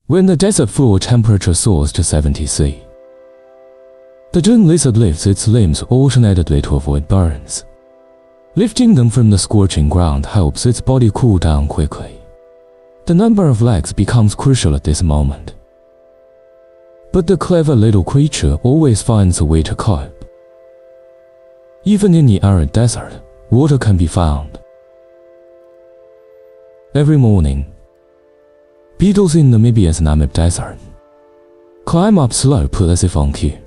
when the desert floor temperature soars to 70 C. The dune lizard lifts its limbs alternately to avoid burns. Lifting them from the scorching ground helps its body cool down quickly. The number of legs becomes crucial at this moment. But the clever little creature always finds a way to cope. Even in the arid desert, water can be found. Every morning, beetles in Namibia's Namib Desert climb up slope as if on cue.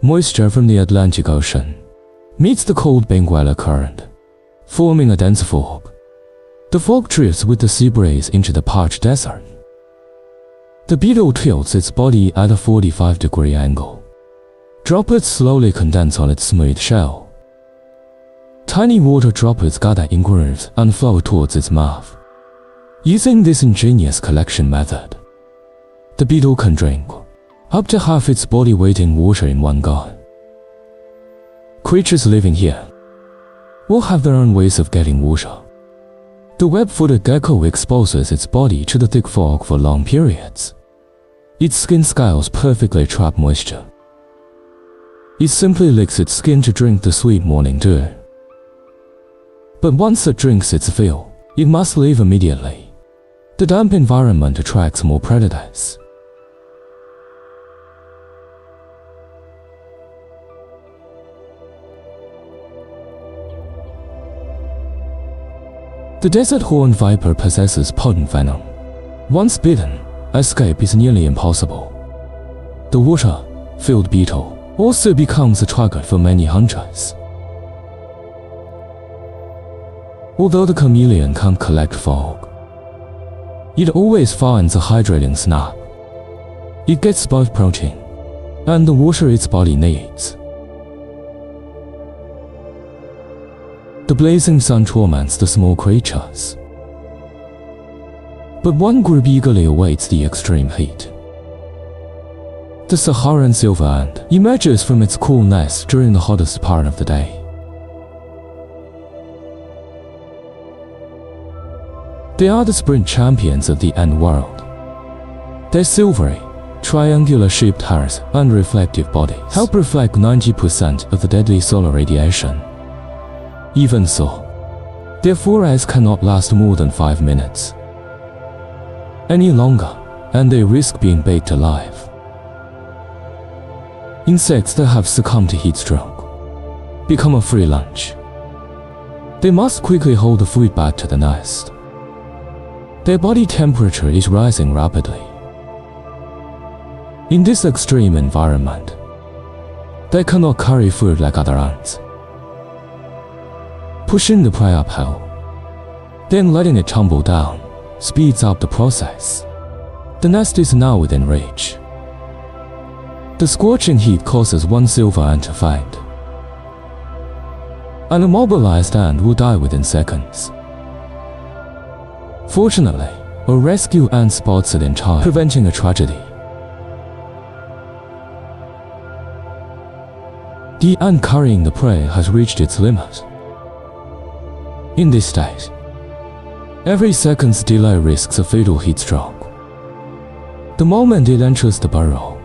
Moisture from the Atlantic Ocean meets the cold Benguela current, forming a dense fog. The fog drifts with the sea breeze into the parched desert. The beetle tilts its body at a 45-degree angle. Droplets slowly condense on its smooth shell. Tiny water droplets gather in grooves and flow towards its mouth. Using this ingenious collection method, the beetle can drink up to half its body weight in water in one go. Creatures living here will have their own ways of getting water. The web-footed gecko exposes its body to the thick fog for long periods. Its skin scales perfectly trap moisture. It simply licks its skin to drink the sweet morning dew. But once it drinks its fill, it must leave immediately. The damp environment attracts more predators. The desert horned viper possesses potent venom. Once bitten, escape is nearly impossible. The water-filled beetle also becomes a target for many hunters. Although the chameleon can't collect fog, it always finds a hydrating snack. It gets both protein and the water its body needs. The blazing sun torments the small creatures, but one group eagerly awaits the extreme heat. The Saharan silver ant emerges from its cool nest during the hottest part of the day. They are the sprint champions of the ant world. Their silvery, triangular-shaped hairs and reflective bodies help reflect 90% of the deadly solar radiation. Even so, their forays cannot last more than 5 minutes. Any longer, and they risk being baked alive. Insects that have succumbed to heat stroke become a free lunch. They must quickly haul the food back to the nest. Their body temperature is rising rapidly. In this extreme environment, they cannot carry food like other ants. Pushing the prey uphill, then letting it tumble down, speeds up the process. The nest is now within reach. The scorching heat causes one silver ant to faint. An immobilized ant will die within seconds. Fortunately, a rescue ant spots it in time, preventing a tragedy. The ant carrying the prey has reached its limit. In this state, every second's delay risks a fatal heat stroke. The moment it enters the burrow,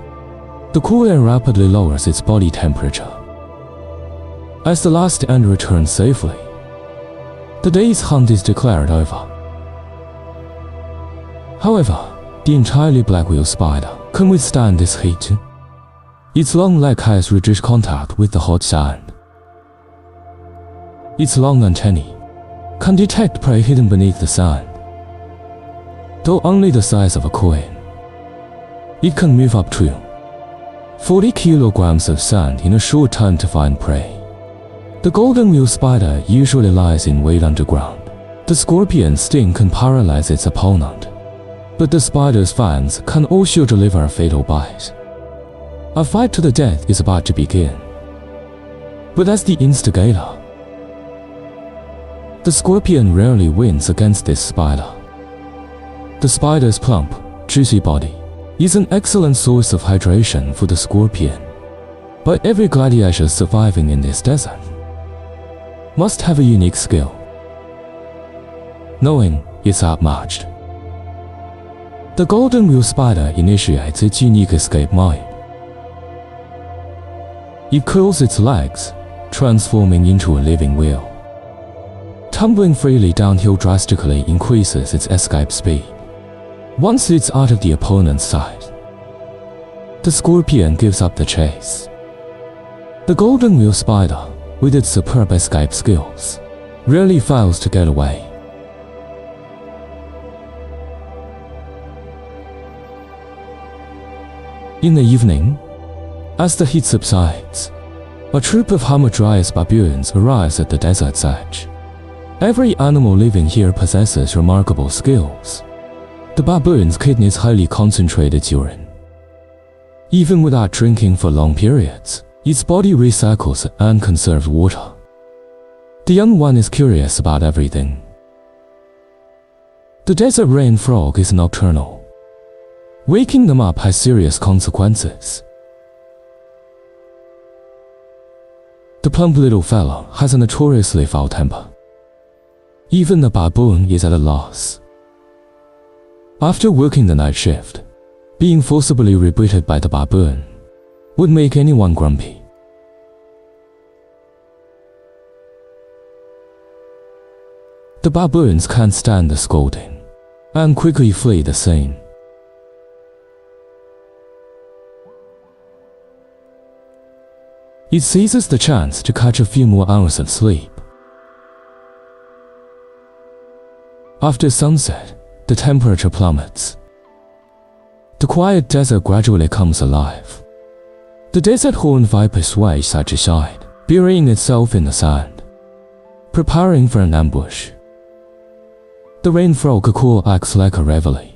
the cool air rapidly lowers its body temperature. As the last ant returns safely, the day's hunt is declared over. However, the entirely black wheel spider can withstand this heat. Its long leg has reduced contact with the hot sand. Its long antennae can detect prey hidden beneath the sand. Though only the size of a coin, it can move up to 40 kilograms of sand in a short time to find prey. The golden wheel spider usually lies in wait underground. The scorpion's sting can paralyze its opponent, but the spider's fangs can also deliver a fatal bite. A fight to the death is about to begin. But as the instigator, the scorpion rarely wins against this spider. The spider's plump, juicy body is an excellent source of hydration for the scorpion. But every gladiator surviving in this desert must have a unique skill, knowing it's outmatched. The golden wheel spider initiates its unique escape mode. It curls its legs, transforming into a living wheel. Tumbling freely downhill drastically increases its escape speed. Once it's out of the opponent's sight, the scorpion gives up the chase. The golden wheel spider, with its superb escape skills, rarely fails to get away. In the evening, as the heat subsides, a troop of hamadryas baboons arrives at the desert's edge. Every animal living here possesses remarkable skills. The baboon's kidneys highly concentrated urine. Even without drinking for long periods, its body recycles and conserves water. The young one is curious about everything. The desert rain frog is nocturnal. Waking them up has serious consequences. The plump little fellow has a notoriously foul temper. Even the baboon is at a loss. After working the night shift, being forcibly rebooted by the baboon would make anyone grumpy. The baboons can't stand the scolding and quickly flee the scene. It seizes the chance to catch a few more hours of sleep. After sunset, the temperature plummets. The quiet desert gradually comes alive. The desert horned viper sways side to side, burying itself in the sand, preparing for an ambush. The rain frog call acts like a reveille,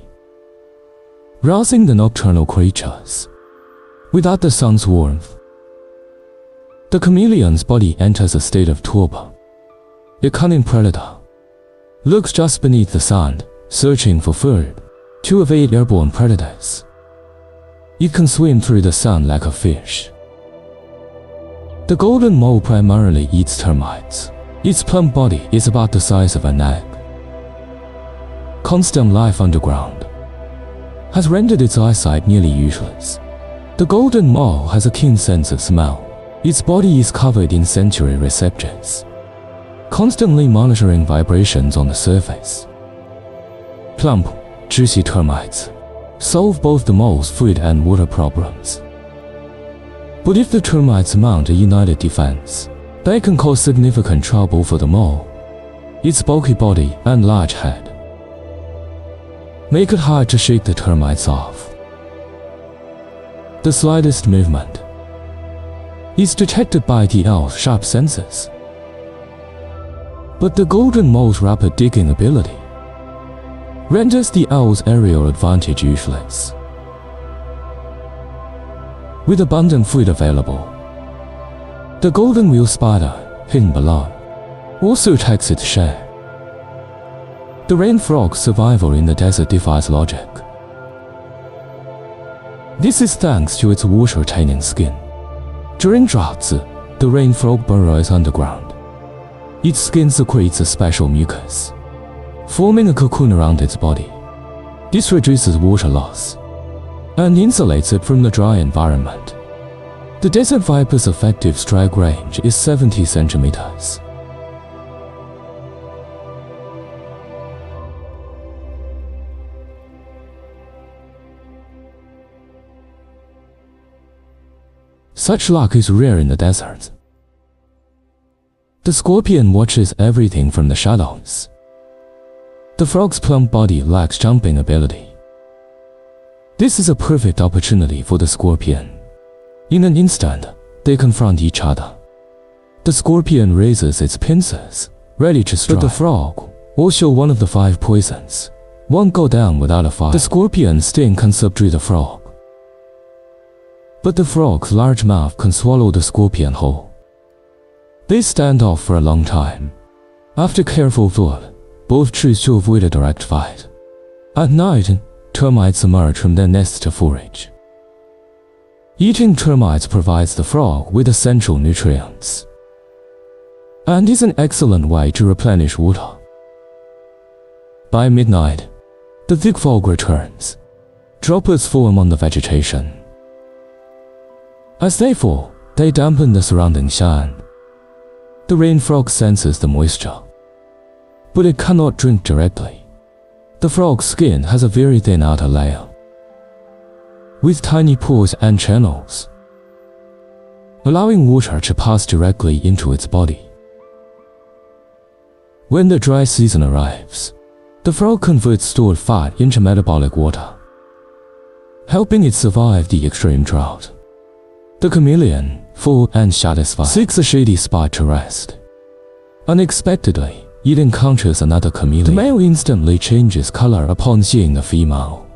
rousing the nocturnal creatures. Without the sun's warmth, the chameleon's body enters a state of torpor. A cunning predator lurks just beneath the sand, searching for food to evade airborne predators. It can swim through the sand like a fish. The golden mole primarily eats termites. Its plump body is about the size of an egg. Constant life underground has rendered its eyesight nearly useless. The golden mole has a keen sense of smell. Its body is covered in sensory receptors, constantly monitoring vibrations on the surface. Plump, juicy termites solve both the mole's food and water problems. But if the termites mount a united defense, they can cause significant trouble for the mole. Its bulky body and large head make it hard to shake the termites off. The slightest movement is detected by the owl's sharp senses. But the golden mole's rapid digging ability renders the owl's aerial advantage useless. With abundant food available, the golden wheel spider, hidden below, also takes its share. The rain frog's survival in the desert defies logic. This is thanks to its water-retaining skin. During droughts, the rain frog burrows underground. Its skin secretes a special mucus, forming a cocoon around its body. This reduces water loss and insulates it from the dry environment. The desert viper's effective strike range is 70 centimeters. Such luck is rare in the desert. The scorpion watches everything from the shadows. The frog's plump body lacks jumping ability. This is a perfect opportunity for the scorpion. In an instant, they confront each other. The scorpion raises its pincers, ready to strike. But the frog, also one of the 5 poisons, won't go down without a fight. The scorpion's sting can subdue the frog, but the frog's large mouth can swallow the scorpion whole. They stand off for a long time. After careful thought, both choose to avoid a direct fight. At night, termites emerge from their nests to forage. Eating termites provides the frog with essential nutrients and is an excellent way to replenish water. By midnight, the thick fog returns. Droplets form on the vegetation. As they fall, they dampen the surrounding shine. The rain frog senses the moisture, but it cannot drink directly. The frog's skin has a very thin outer layer, with tiny pores and channels, allowing water to pass directly into its body. When the dry season arrives, the frog converts stored fat into metabolic water, helping it survive the extreme drought. The chameleon, full and satisfied, seeks a shady spot to rest. Unexpectedly, it encounters another chameleon. The male instantly changes color upon seeing the female.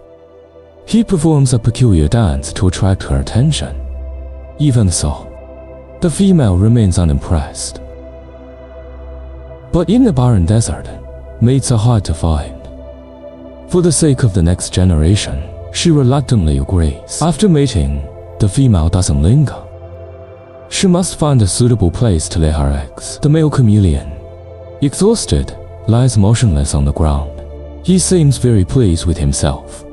He performs a peculiar dance to attract her attention. Even so, the female remains unimpressed. But in the barren desert, mates are hard to find. For the sake of the next generation, she reluctantly agrees. After mating, the female doesn't linger. She must find a suitable place to lay her eggs. The male chameleon, exhausted, lies motionless on the ground. He seems very pleased with himself.